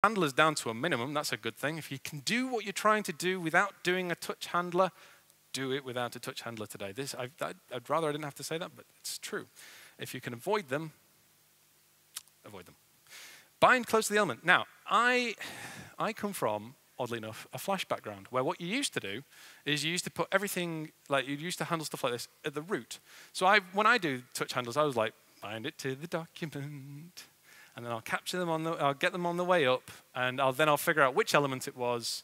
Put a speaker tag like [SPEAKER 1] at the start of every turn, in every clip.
[SPEAKER 1] handlers down to a minimum. That's a good thing. If you can do what you're trying to do without doing a touch handler, do it without a touch handler today. I'd rather I didn't have to say that, but it's true. If you can avoid them, avoid them. Bind close to the element. Now, I come from, oddly enough, a Flash background, where what you used to do is you used to put everything, like you used to handle stuff like this at the root. So when I do touch handles, I was like, bind it to the document, and then I'll capture them I'll get them on the way up, and then I'll figure out which element it was,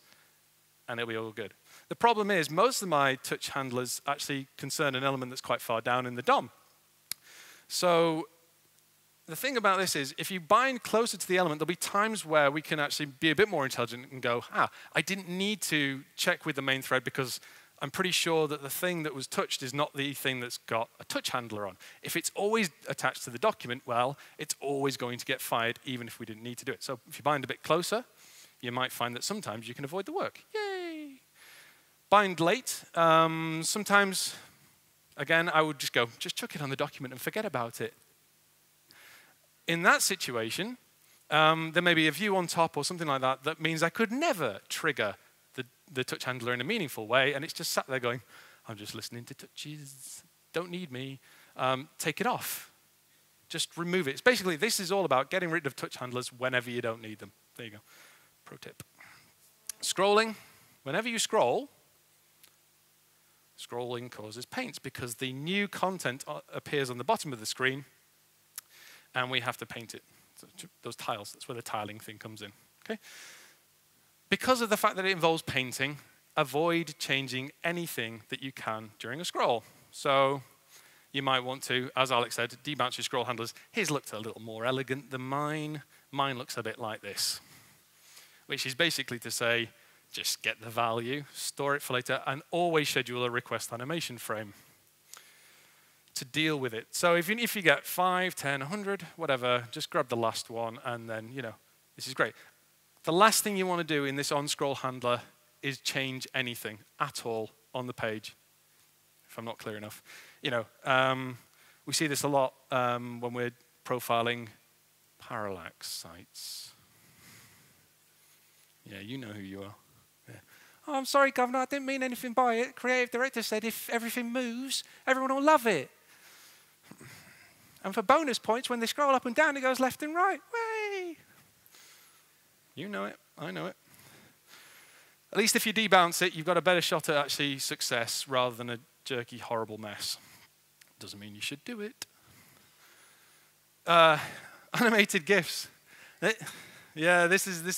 [SPEAKER 1] and it'll be all good. The problem is most of my touch handlers actually concern an element that's quite far down in the DOM. So the thing about this is if you bind closer to the element, there'll be times where we can actually be a bit more intelligent and go, I didn't need to check with the main thread because I'm pretty sure that the thing that was touched is not the thing that's got a touch handler on. If it's always attached to the document, well, it's always going to get fired even if we didn't need to do it. So if you bind a bit closer, you might find that sometimes you can avoid the work. Yay! Bind late. Sometimes, again, I would just chuck it on the document and forget about it. In that situation, there may be a view on top or something like that that means I could never trigger the touch handler in a meaningful way, and it's just sat there going, I'm just listening to touches, don't need me. Take it off. Just remove it. It's basically, this is all about getting rid of touch handlers whenever you don't need them. There you go. Pro tip. Scrolling. Whenever you scroll, scrolling causes paints because the new content appears on the bottom of the screen, and we have to paint it. So those tiles, that's where the tiling thing comes in. Okay? Because of the fact that it involves painting, avoid changing anything that you can during a scroll. So you might want to, as Alex said, debounce your scroll handlers. His looked a little more elegant than mine. Mine looks a bit like this, which is basically to say, just get the value, store it for later, and always schedule a request animation frame to deal with it. So if you get 5, 10, 100, whatever, just grab the last one, and then, this is great. The last thing you want to do in this on-scroll handler is change anything at all on the page, if I'm not clear enough. We see this a lot when we're profiling parallax sites. Yeah, you know who you are. Yeah. Oh, I'm sorry, Governor, I didn't mean anything by it. Creative director said if everything moves, everyone will love it. And for bonus points, when they scroll up and down, it goes left and right. Way! You know it, I know it. At least if you debounce it, you've got a better shot at actually success rather than a jerky, horrible mess. Doesn't mean you should do it. Animated GIFs. Yeah, this is